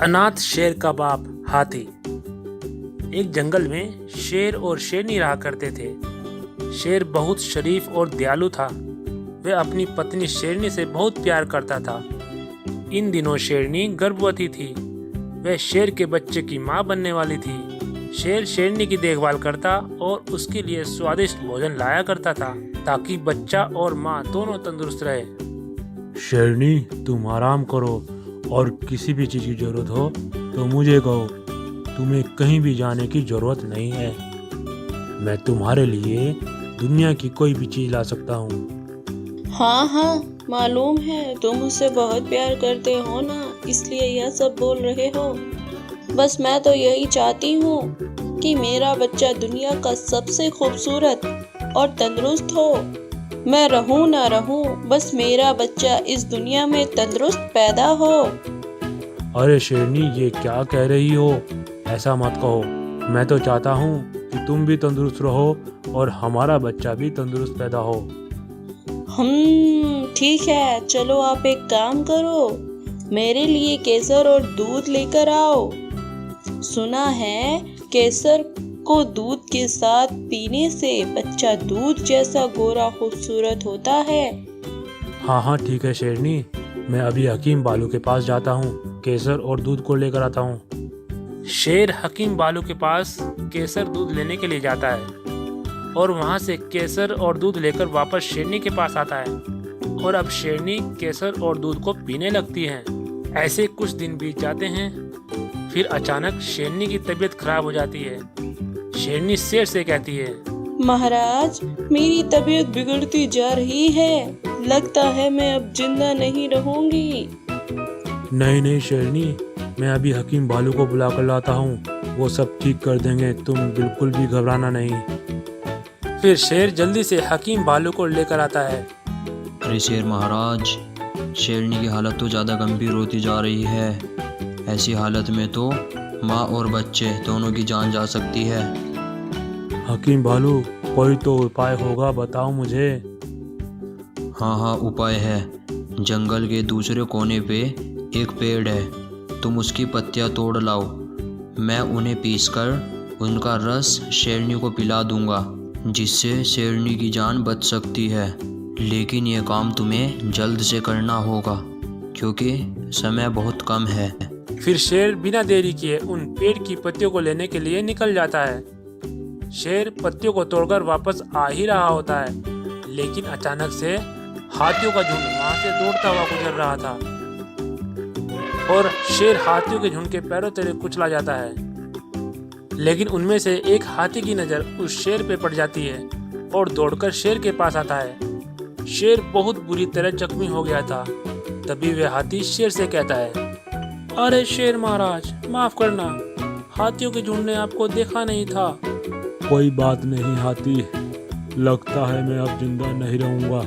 अनाथ शेर का बाप हाथी। एक जंगल में शेर और शेरनी रहा करते थे। शेर बहुत शरीफ और दयालु था। वह अपनी पत्नी शेरनी से बहुत प्यार करता था। इन दिनों शेरनी गर्भवती थी। वह शेर के बच्चे की मां बनने वाली थी। शेर शेरनी की देखभाल करता और उसके लिए स्वादिष्ट भोजन लाया करता था ताकि बच्चा और मां दोनों तंदुरुस्त रहे। शेरनी, तुम आराम करो और किसी भी चीज़ की ज़रूरत हो तो मुझे कहो। तुम्हें कहीं भी जाने की ज़रूरत नहीं है। मैं तुम्हारे लिए दुनिया की कोई भी चीज़ ला सकता हूँ। हाँ, मालूम है तुम मुझसे बहुत प्यार करते हो ना, इसलिए यह सब बोल रहे हो। बस मैं तो यही चाहती हूँ कि मेरा बच्चा दुनिया का सबसे खूबसूरत और तंदुरुस्त हो। मैं रहूँ ना रहूँ, बस मेरा बच्चा इस दुनिया में तंदुरुस्त पैदा हो। अरे शेरनी, ये क्या कह रही हो? ऐसा मत कहो। मैं तो चाहता हूँ कि तुम भी तंदुरुस्त रहो और हमारा बच्चा भी तंदुरुस्त पैदा हो। ठीक है, चलो आप एक काम करो, मेरे लिए केसर और दूध लेकर आओ। सुना है केसर को दूध के साथ पीने से बच्चा दूध जैसा गोरा खूबसूरत होता है। हाँ, ठीक है शेरनी, मैं अभी हकीम बालू के पास जाता हूँ, केसर और दूध को लेकर आता हूँ। शेर हकीम बालू के पास केसर दूध लेने के लिए जाता है और वहां से केसर और दूध लेकर वापस शेरनी के पास आता है और अब शेरनी केसर और दूध को पीने लगती है। ऐसे कुछ दिन बीत जाते हैं। फिर अचानक शेरनी की तबीयत खराब हो जाती है। शेरनी शेर से कहती है, महाराज, मेरी तबीयत बिगड़ती जा रही है। लगता है मैं अब जिंदा नहीं रहूंगी। नहीं शेरनी, मैं अभी हकीम बालू को बुला कर लाता हूँ। वो सब ठीक कर देंगे, तुम बिल्कुल भी घबराना नहीं। फिर शेर जल्दी से हकीम बालू को लेकर आता है। अरे शेर महाराज, शेरनी की हालत तो ज़्यादा गंभीर होती जा रही है। ऐसी हालत में तो माँ और बच्चे दोनों की जान जा सकती है। हकीम बालू, कोई तो उपाय होगा, बताओ मुझे। हाँ, उपाय है। जंगल के दूसरे कोने पे एक पेड़ है, तुम उसकी पत्तियाँ तोड़ लाओ। मैं उन्हें पीसकर उनका रस शेरनी को पिला दूंगा, जिससे शेरनी की जान बच सकती है। लेकिन ये काम तुम्हें जल्द से करना होगा क्योंकि समय बहुत कम है। फिर शेर बिना देरी किए उन पेड़ की पत्तियों को लेने के लिए निकल जाता है। शेर पत्तियों को तोड़कर वापस आ ही रहा होता है, लेकिन अचानक से हाथियों का झुंड वहां से दौड़ता हुआ गुजर रहा था और शेर हाथियों के झुंड के पैरों तले कुचला जाता है। लेकिन उनमें से एक हाथी की नज़र उस शेर पे पड़ जाती है और दौड़कर शेर के पास आता है। शेर बहुत बुरी तरह जख्मी हो गया था। तभी वह हाथी शेर से कहता है, अरे शेर महाराज, माफ करना, हाथियों के झुंड ने आपको देखा नहीं था। कोई बात नहीं हाथी, लगता है मैं अब जिंदा नहीं रहूँगा।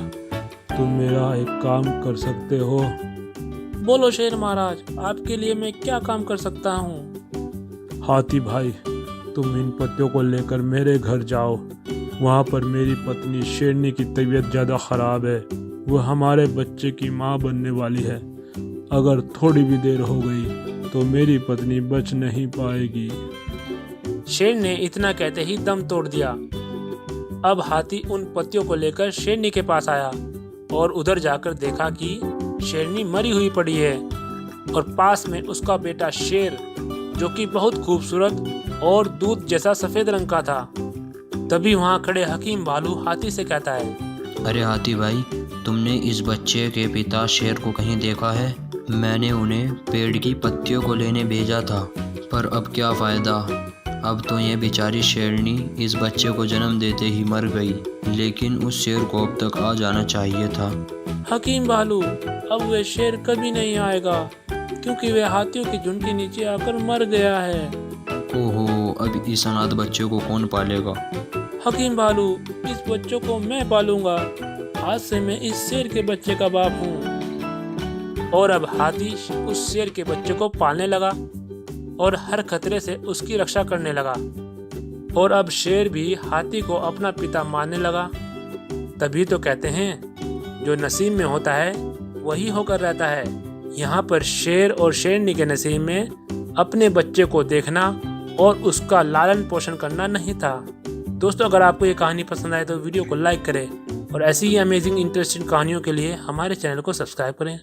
तुम मेरा एक काम कर सकते हो। बोलो शेर महाराज, आपके लिए मैं क्या काम कर सकता हूँ? हाथी भाई, तुम इन पत्तियों को लेकर मेरे घर जाओ। वहाँ पर मेरी पत्नी शेरनी की तबीयत ज़्यादा ख़राब है। वो हमारे बच्चे की माँ बनने वाली है। अगर थोड़ी भी देर हो गई तो मेरी पत्नी बच नहीं पाएगी। शेर ने इतना कहते ही दम तोड़ दिया। अब हाथी उन पत्तियों को लेकर शेरनी के पास आया और उधर जाकर देखा कि शेरनी मरी हुई पड़ी है और पास में उसका बेटा शेर, जो कि बहुत खूबसूरत और दूध जैसा सफेद रंग का था। तभी वहां खड़े हकीम बालू हाथी से कहता है, अरे हाथी भाई, तुमने इस बच्चे के पिता शेर को कहीं देखा है? मैंने उन्हें पेड़ की पत्तियों को लेने भेजा था, पर अब क्या फ़ायदा। अब तो ये बेचारी शेरनी इस बच्चे को जन्म देते ही मर गई। लेकिन उस शेर को अब तक आ जाना चाहिए था। हकीम बालू, अब वह शेर कभी नहीं आएगा क्योंकि वह हाथियों के झुंड के नीचे आकर मर गया है। ओहो, अब इस अनाथ बच्चे को कौन पालेगा? हकीम बालू, इस बच्चों को मैं पालूंगा। आज से मैं इस शेर के बच्चे का बाप हूँ। और अब हाथी उस शेर के बच्चे को पालने लगा और हर खतरे से उसकी रक्षा करने लगा। और अब शेर भी हाथी को अपना पिता मानने लगा। तभी तो कहते हैं, जो नसीब में होता है वही होकर रहता है। यहाँ पर शेर और शेरनी के नसीब में अपने बच्चे को देखना और उसका लालन पोषण करना नहीं था। दोस्तों, अगर आपको ये कहानी पसंद आए तो वीडियो को लाइक करें और ऐसी ही अमेजिंग इंटरेस्टिंग कहानियों के लिए हमारे चैनल को सब्सक्राइब करें।